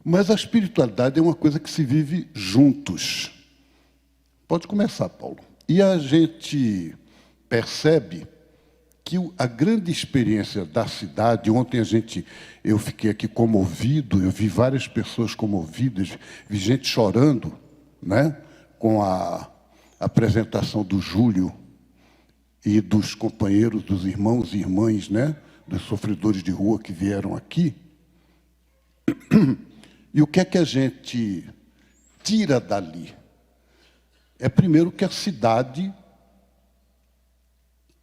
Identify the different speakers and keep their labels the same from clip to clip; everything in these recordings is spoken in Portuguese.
Speaker 1: Mas a espiritualidade é uma coisa que se vive juntos. Pode começar, Paulo. E a gente percebe que a grande experiência da cidade, ontem eu fiquei aqui comovido, eu vi várias pessoas comovidas, vi gente chorando, né, com a apresentação do Júlio e dos companheiros, dos irmãos e irmãs, né, dos sofredores de rua que vieram aqui. E o que é que a gente tira dali? É primeiro que a cidade,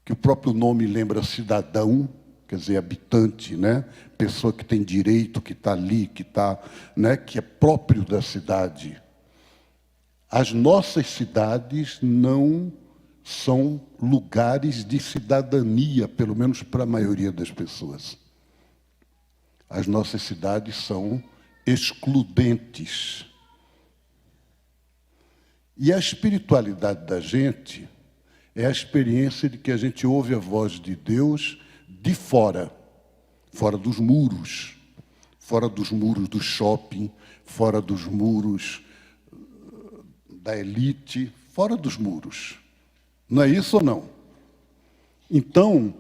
Speaker 1: que o próprio nome lembra cidadão, quer dizer, habitante, né? Pessoa que tem direito, que está ali, que está, né? Que é próprio da cidade. As nossas cidades não são lugares de cidadania, pelo menos para a maioria das pessoas. As nossas cidades são excludentes. E a espiritualidade da gente é a experiência de que a gente ouve a voz de Deus de fora, fora dos muros do shopping, fora dos muros da elite, fora dos muros. Não é isso ou não? Então,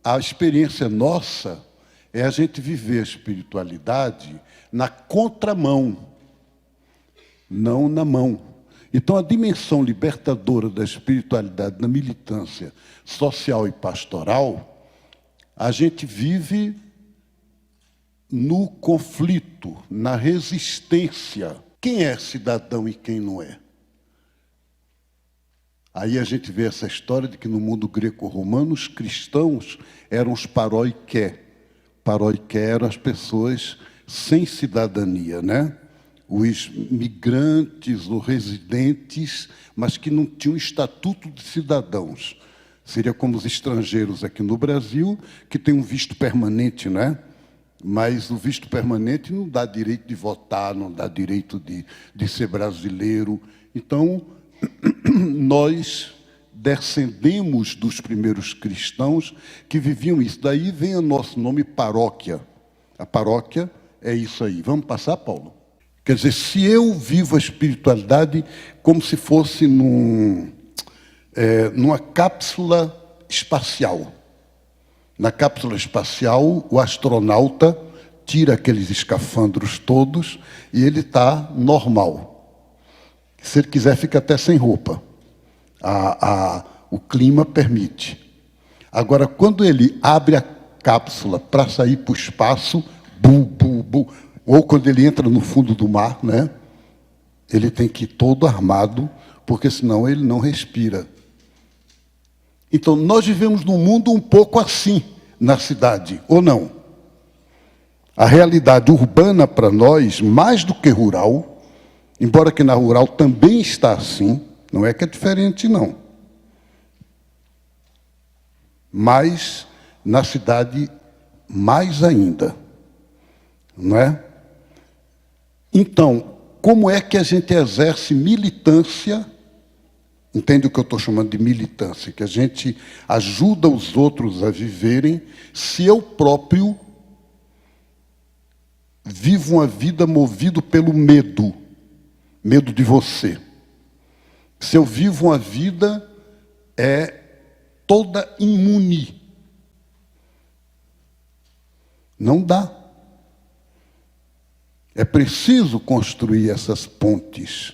Speaker 1: a experiência nossa é a gente viver a espiritualidade na contramão, não na mão. Então, a dimensão libertadora da espiritualidade na militância social e pastoral, a gente vive no conflito, na resistência. Quem é cidadão e quem não é? Aí a gente vê essa história de que no mundo greco-romano os cristãos eram os paroiké. Paroiké eram as pessoas sem cidadania, né? Os migrantes ou residentes, mas que não tinham estatuto de cidadãos. Seria como os estrangeiros aqui no Brasil, que têm um visto permanente, né? Mas o visto permanente não dá direito de votar, não dá direito de ser brasileiro. Então, nós descendemos dos primeiros cristãos que viviam isso. Daí vem o nosso nome paróquia. A paróquia é isso aí. Vamos passar, Paulo? Quer dizer, se eu vivo a espiritualidade como se fosse numa cápsula espacial. Na cápsula espacial, o astronauta tira aqueles escafandros todos e ele está normal. Se ele quiser, fica até sem roupa. O clima permite. Agora, quando ele abre a cápsula para sair para o espaço, ou quando ele entra no fundo do mar, né? Ele tem que ir todo armado, porque senão ele não respira. Então, nós vivemos num mundo um pouco assim, na cidade, ou não? A realidade urbana para nós, mais do que rural, embora que na rural também está assim, não é que é diferente, não. Mas na cidade, mais ainda. Não é? Então, como é que a gente exerce militância? Entende o que eu estou chamando de militância? Que a gente ajuda os outros a viverem se eu próprio vivo uma vida movido pelo medo. Medo de você. Se eu vivo uma vida toda imune. Não dá. É preciso construir essas pontes.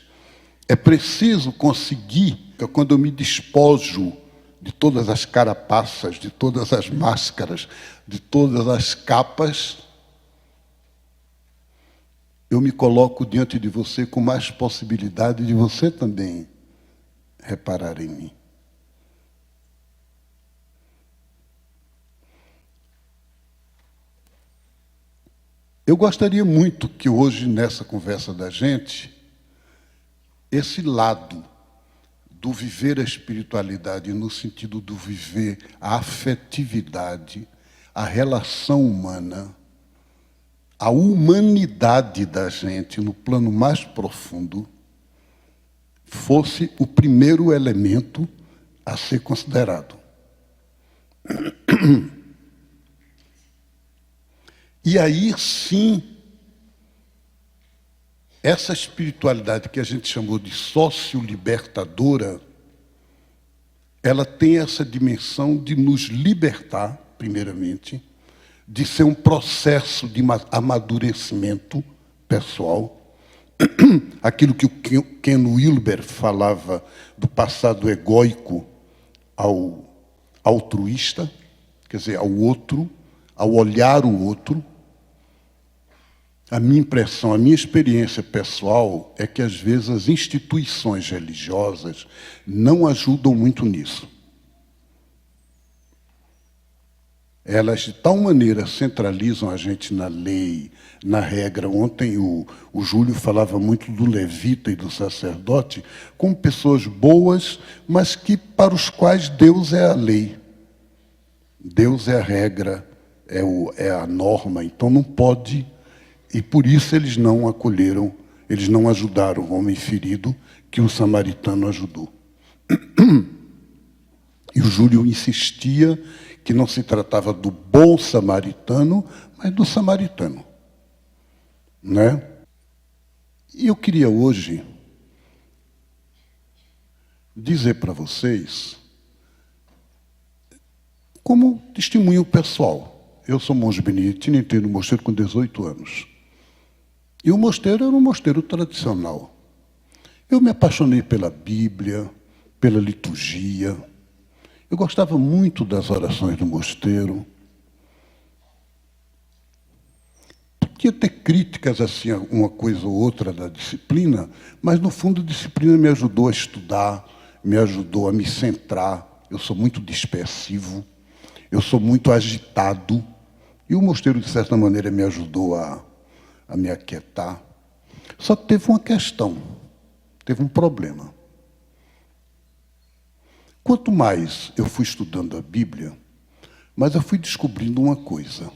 Speaker 1: É preciso conseguir, quando eu me despojo de todas as carapaças, de todas as máscaras, de todas as capas, eu me coloco diante de você com mais possibilidade de você também reparar em mim. Eu gostaria muito que hoje, nessa conversa da gente, esse lado do viver a espiritualidade, no sentido do viver a afetividade, a relação humana, a humanidade da gente, no plano mais profundo, fosse o primeiro elemento a ser considerado. E aí, sim, essa espiritualidade que a gente chamou de sócio-libertadora, ela tem essa dimensão de nos libertar, primeiramente, de ser um processo de amadurecimento pessoal. Aquilo que o Ken Wilber falava do passado egóico ao altruísta, quer dizer, ao outro, ao olhar o outro. A minha impressão, a minha experiência pessoal é que, às vezes, as instituições religiosas não ajudam muito nisso. Elas, de tal maneira, centralizam a gente na lei, na regra. Ontem o Júlio falava muito do levita e do sacerdote como pessoas boas, mas que para os quais Deus é a lei. Deus é a regra, é a norma, então não pode... E por isso eles não acolheram, eles não ajudaram o homem ferido que o samaritano ajudou. E o Júlio insistia que não se tratava do bom samaritano, mas do samaritano. Né? E eu queria hoje dizer para vocês, como testemunho pessoal. Eu sou monge beneditino, entrei no mosteiro com 18 anos. E o mosteiro era um mosteiro tradicional. Eu me apaixonei pela Bíblia, pela liturgia. Eu gostava muito das orações do mosteiro. Podia ter críticas, assim, uma coisa ou outra da disciplina, mas, no fundo, a disciplina me ajudou a estudar, me ajudou a me centrar. Eu sou muito dispersivo, eu sou muito agitado. E o mosteiro, de certa maneira, me ajudou a me aquietar. Só que teve uma questão, teve um problema. Quanto mais eu fui estudando a Bíblia, mais eu fui descobrindo uma coisa.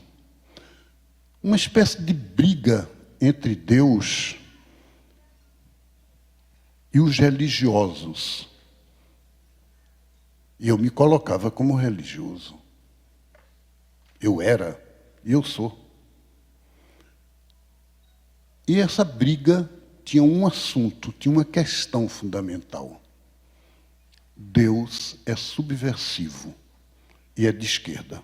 Speaker 1: Uma espécie de briga entre Deus e os religiosos. E eu me colocava como religioso. Eu era e eu sou. E essa briga tinha um assunto, tinha uma questão fundamental. Deus é subversivo e é de esquerda.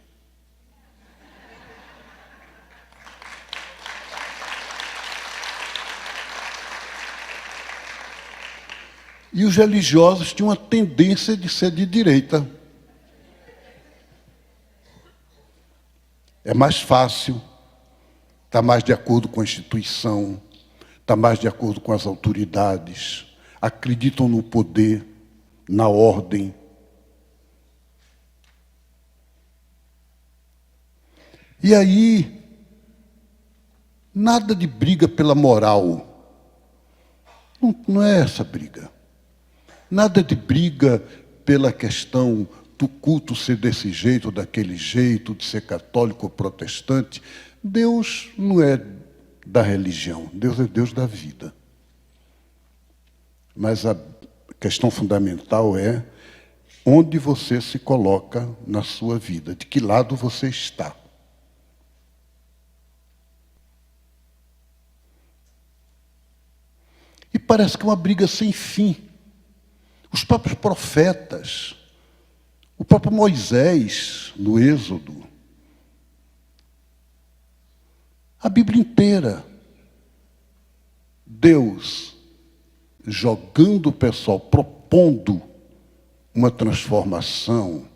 Speaker 1: E os religiosos tinham uma tendência de ser de direita. É mais fácil, está mais de acordo com a instituição, está mais de acordo com as autoridades, acreditam no poder, na ordem. E aí, nada de briga pela moral. Não é essa briga. Nada de briga pela questão do culto ser desse jeito ou daquele jeito, de ser católico ou protestante. Deus não é da religião, Deus é Deus da vida. Mas a questão fundamental é onde você se coloca na sua vida, de que lado você está. E parece que é uma briga sem fim. Os próprios profetas, o próprio Moisés, no Êxodo, a Bíblia inteira, Deus jogando o pessoal, propondo uma transformação,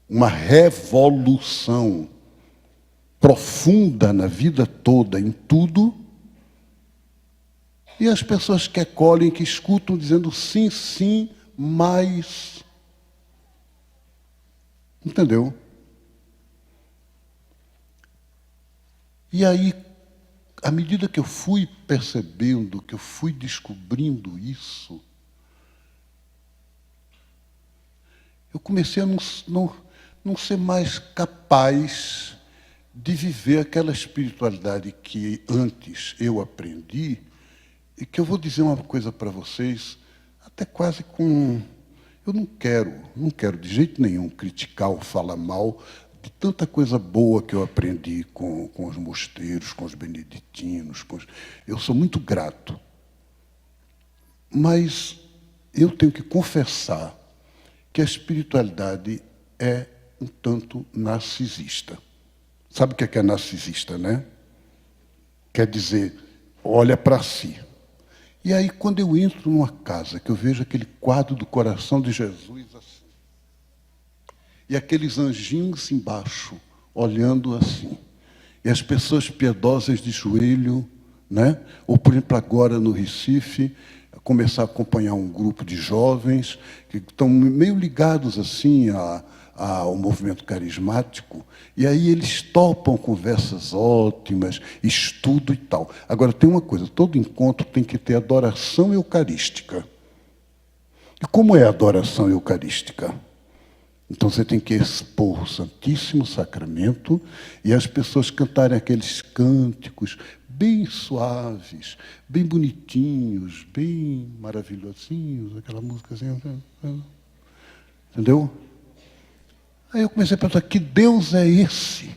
Speaker 1: uma revolução profunda na vida toda, em tudo, e as pessoas que acolhem, que escutam, dizendo sim, sim, mas... Entendeu? E aí, à medida que eu fui percebendo, que eu fui descobrindo isso, eu comecei a não ser mais capaz de viver aquela espiritualidade que antes eu aprendi, e que eu vou dizer uma coisa para vocês, até quase com... Eu não quero de jeito nenhum criticar ou falar mal de tanta coisa boa que eu aprendi com os mosteiros, com os beneditinos. Eu sou muito grato. Mas eu tenho que confessar que a espiritualidade é um tanto narcisista. Sabe o que é narcisista, né? Quer dizer, olha para si. E aí, quando eu entro numa casa, que eu vejo aquele quadro do coração de Jesus assim, e aqueles anjinhos embaixo, olhando assim, e as pessoas piedosas de joelho, né? Ou, por exemplo, agora no Recife, começar a acompanhar um grupo de jovens que estão meio ligados assim ao movimento carismático, e aí eles topam conversas ótimas, estudo e tal. Agora, tem uma coisa, todo encontro tem que ter adoração eucarística. E como é a adoração eucarística? Então, você tem que expor o Santíssimo Sacramento e as pessoas cantarem aqueles cânticos bem suaves, bem bonitinhos, bem maravilhosinhos, aquela música assim, entendeu? Aí eu comecei a pensar, que Deus é esse?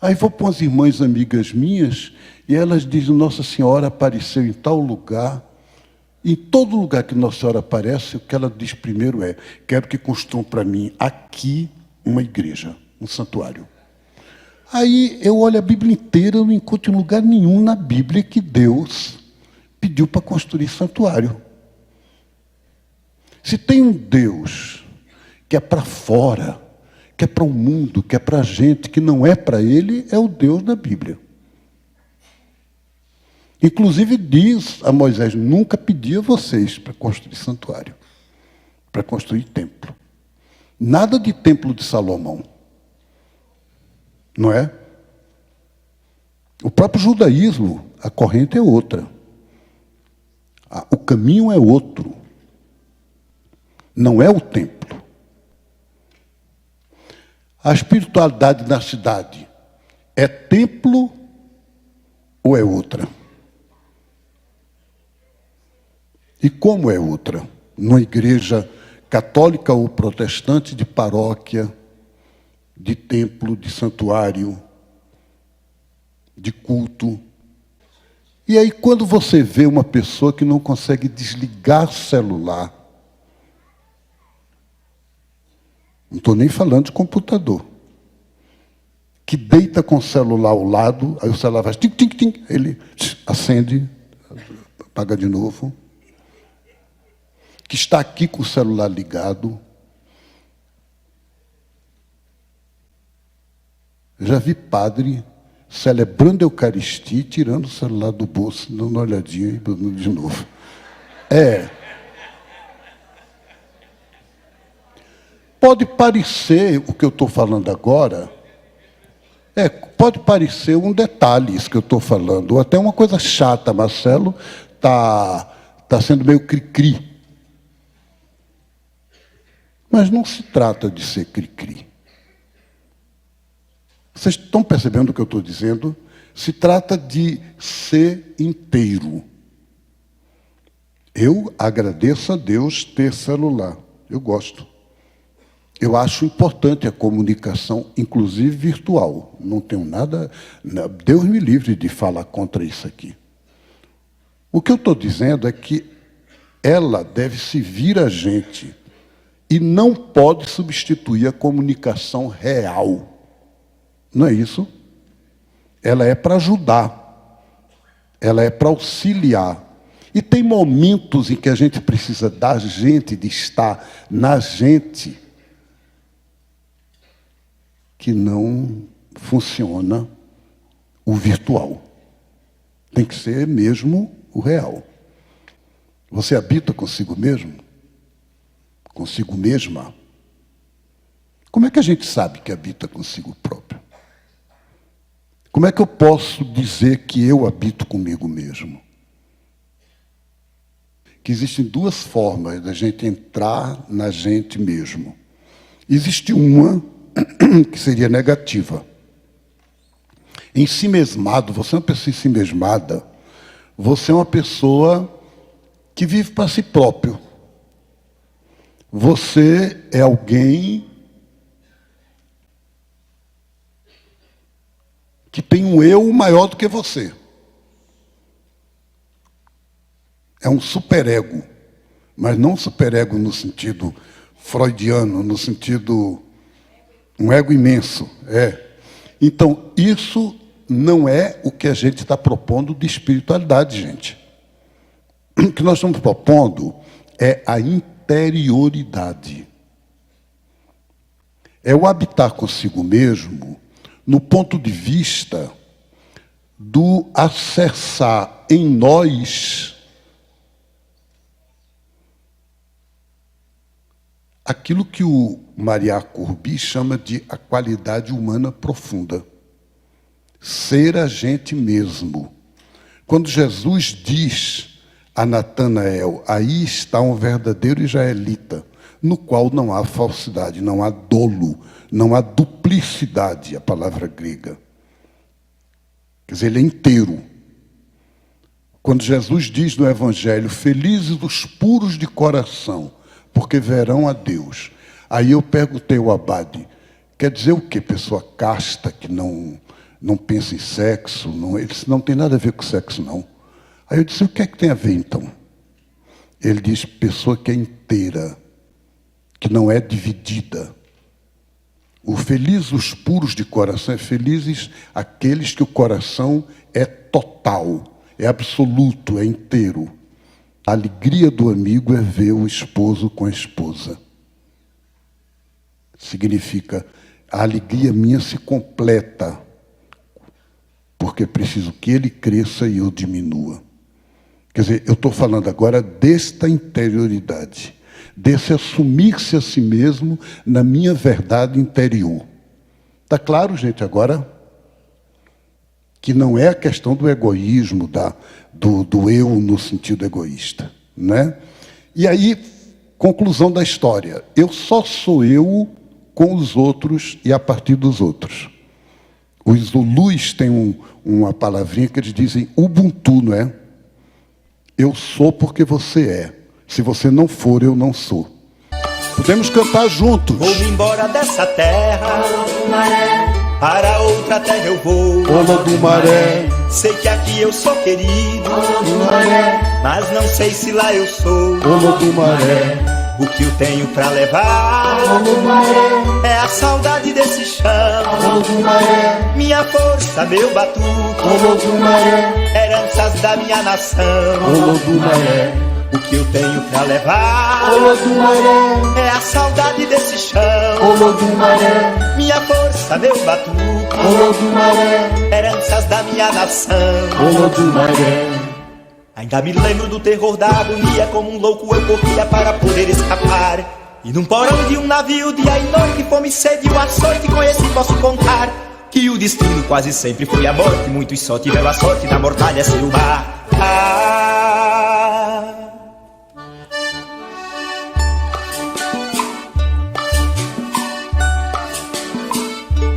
Speaker 1: Aí vou para umas irmãs amigas minhas e elas dizem, Nossa Senhora apareceu em tal lugar. Em todo lugar que Nossa Senhora aparece, o que ela diz primeiro é, quero que construam para mim aqui uma igreja, um santuário. Aí eu olho a Bíblia inteira, não encontro em lugar nenhum na Bíblia que Deus pediu para construir santuário. Se tem um Deus que é para fora, que é para o mundo, que é para a gente, que não é para Ele, é o Deus da Bíblia. Inclusive diz a Moisés, nunca pedi a vocês para construir santuário, para construir templo. Nada de templo de Salomão. Não é? O próprio judaísmo, a corrente é outra. O caminho é outro. Não é o templo. A espiritualidade na cidade é templo ou é outra? E como é outra? Numa igreja católica ou protestante, de paróquia, de templo, de santuário, de culto. E aí, quando você vê uma pessoa que não consegue desligar o celular, não estou nem falando de computador, que deita com o celular ao lado, aí o celular faz tim, tim, tim, ele acende, apaga de novo, que está aqui com o celular ligado. Já vi padre celebrando a Eucaristia e tirando o celular do bolso, dando uma olhadinha e dando de novo. Pode parecer, o que eu estou falando agora, pode parecer um detalhe isso que eu estou falando, ou até uma coisa chata. Marcelo tá sendo meio cri-cri. Mas não se trata de ser cri-cri. Vocês estão percebendo o que eu estou dizendo? Se trata de ser inteiro. Eu agradeço a Deus ter celular. Eu gosto. Eu acho importante a comunicação, inclusive virtual. Não tenho nada... Deus me livre de falar contra isso aqui. O que eu estou dizendo é que ela deve servir a gente e não pode substituir a comunicação real. Não é isso? Ela é para ajudar. Ela é para auxiliar. E tem momentos em que a gente precisa da gente, de estar na gente, que não funciona o virtual. Tem que ser mesmo o real. Você habita consigo mesmo? Consigo mesma? Como é que a gente sabe que habita consigo próprio? Como é que eu posso dizer que eu habito comigo mesmo? Que existem duas formas da gente entrar na gente mesmo. Existe uma que seria negativa. Ensimesmado, você é uma pessoa ensimesmada, você é uma pessoa que vive para si próprio. Você é alguém que tem um eu maior do que você. É um superego, mas não um superego no sentido freudiano, no sentido um ego imenso. Então, isso não é o que a gente está propondo de espiritualidade, gente. O que nós estamos propondo é a interioridade. É o habitar consigo mesmo no ponto de vista do acessar em nós aquilo que o Mariá Courbis chama de a qualidade humana profunda. Ser a gente mesmo. Quando Jesus diz a Natanael, aí está um verdadeiro israelita, no qual não há falsidade, não há dolo, não há duplicidade, a palavra grega. Quer dizer, ele é inteiro. Quando Jesus diz no Evangelho, felizes os puros de coração, porque verão a Deus. Aí eu perguntei ao abade, quer dizer o quê? Pessoa casta, que não pensa em sexo? Ele disse, não tem nada a ver com sexo, não. Aí eu disse, o que é que tem a ver, então? Ele diz, pessoa que é inteira, que não é dividida. O feliz, os puros de coração, é felizes aqueles que o coração é total, é absoluto, é inteiro. A alegria do amigo é ver o esposo com a esposa. Significa, a alegria minha se completa, porque preciso que ele cresça e eu diminua. Quer dizer, eu estou falando agora desta interioridade, desse assumir-se a si mesmo na minha verdade interior. Está claro, gente, agora? Que não é a questão do egoísmo, do eu no sentido egoísta, né? E aí, conclusão da história. Eu só sou eu com os outros e a partir dos outros. Os Zulus têm uma palavrinha que eles dizem Ubuntu, não é? Eu sou porque você é. Se você não for, eu não sou. Podemos cantar juntos.
Speaker 2: Vou-me embora dessa terra, para outra terra eu vou.
Speaker 1: Olodumaré.
Speaker 2: Sei que aqui eu sou querido, mas não sei se lá eu sou.
Speaker 1: Olodumaré.
Speaker 2: O que eu tenho pra levar é a saudade desse chão, minha força, meu batuque, heranças da minha nação. O que eu tenho pra levar é a saudade desse chão, minha força, meu batuque, heranças da minha nação. Ainda me lembro do terror da agonia, como um louco eu corria para poder escapar. E num porão de um navio, dia e noite, fome, sede, o açoite, conheci, posso contar que o destino quase sempre foi a morte. Muitos só tiveram a sorte da mortalha ser o mar.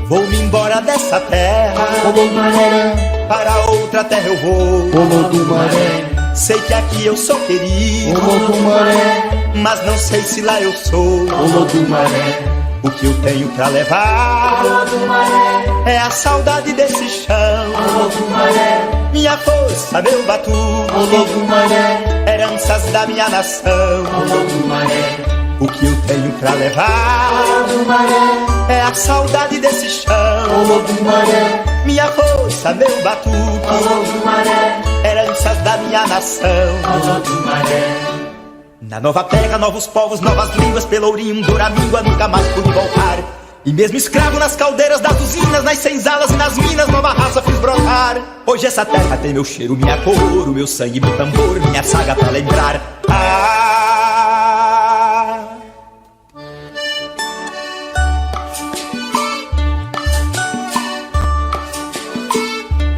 Speaker 2: Vou-me embora dessa terra, para outra terra eu vou. Sei que aqui eu sou querido, mas não sei se lá eu sou. O que eu tenho pra levar é a saudade desse chão, minha força, meu batuque, heranças da minha nação. O que eu tenho pra levar é a saudade desse chão, minha força, meu batuque, heranças da minha nação. Na nova terra, novos povos, novas línguas, Pelourinho, Doramíngua, nunca mais pude voltar. E mesmo escravo nas caldeiras das usinas, nas senzalas e nas minas, nova raça fiz brotar. Hoje essa terra tem meu cheiro, minha cor, o meu sangue, meu tambor, minha saga pra lembrar.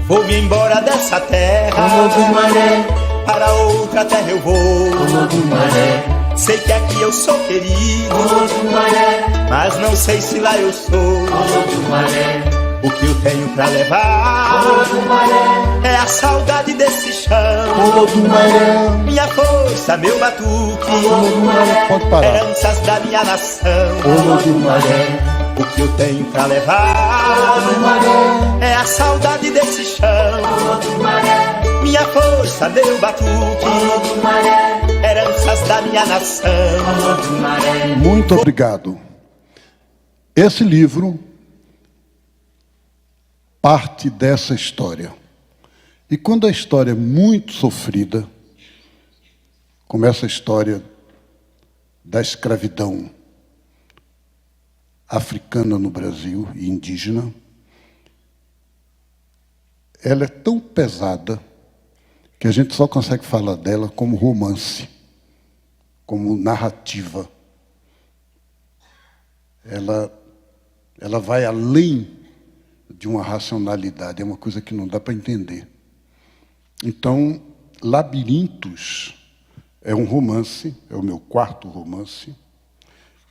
Speaker 2: Vou-me embora dessa terra, para outra terra eu vou. Sei que aqui eu sou querido, mas não sei se lá eu sou. O que eu tenho pra levar é a saudade desse chão. Minha força, meu batuque,
Speaker 1: Pode parar.
Speaker 2: heranças da minha nação. O que eu tenho pra levar é a saudade desse chão. Minha força, meu batuque, heranças da minha nação.
Speaker 1: Muito obrigado. Esse livro parte dessa história. E quando a história é muito sofrida, como essa história da escravidão africana no Brasil e indígena, ela é tão pesada que a gente só consegue falar dela como romance, como narrativa. Ela vai além de uma racionalidade, é uma coisa que não dá para entender. Então, Labirintos é um romance, é o meu quarto romance.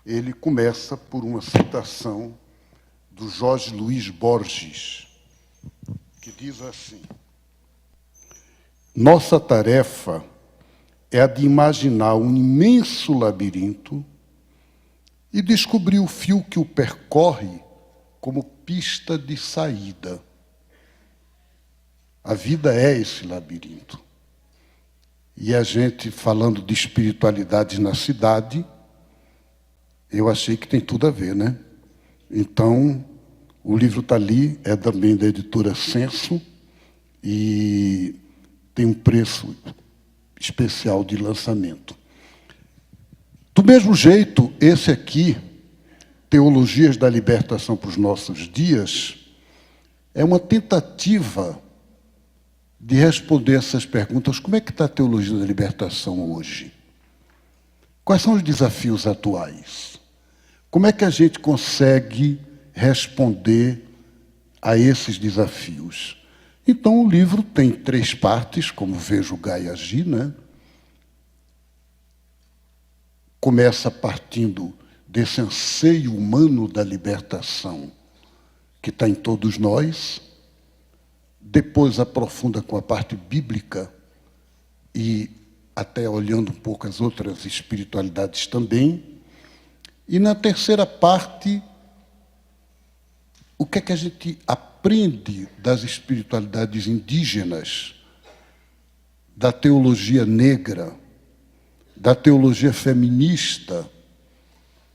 Speaker 1: Ele começa por uma citação do Jorge Luís Borges, que diz assim: nossa tarefa é a de imaginar um imenso labirinto e descobrir o fio que o percorre como pista de saída. A vida é esse labirinto. E a gente, falando de espiritualidade na cidade, eu achei que tem tudo a ver, né? Então, o livro está ali, é também da editora Senso, e tem um preço especial de lançamento. Do mesmo jeito, esse aqui, Teologias da Libertação para os Nossos Dias, é uma tentativa de responder essas perguntas. Como é que está a teologia da libertação hoje? Quais são os desafios atuais? Como é que a gente consegue responder a esses desafios? Então, o livro tem 3 partes, como vejo o Gai agir, né? Começa partindo desse anseio humano da libertação que está em todos nós, depois aprofunda com a parte bíblica e até olhando um pouco as outras espiritualidades também, e na terceira parte, o que é que a gente aprende das espiritualidades indígenas, da teologia negra, da teologia feminista,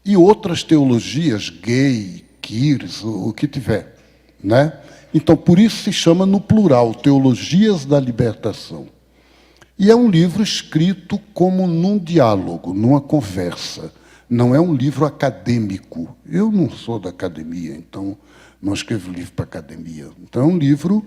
Speaker 1: e outras teologias, gay, queers, o que tiver, né? Então, por isso se chama no plural, Teologias da Libertação. E é um livro escrito como num diálogo, numa conversa. Não é um livro acadêmico. Eu não sou da academia, então não escrevo livro para academia. Então é um livro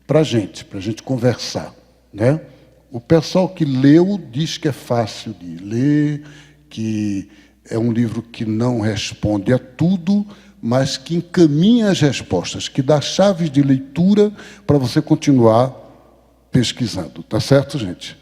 Speaker 1: para a gente conversar, né? O pessoal que leu diz que é fácil de ler, que é um livro que não responde a tudo, mas que encaminha as respostas, que dá chaves de leitura para você continuar pesquisando. Tá certo, gente?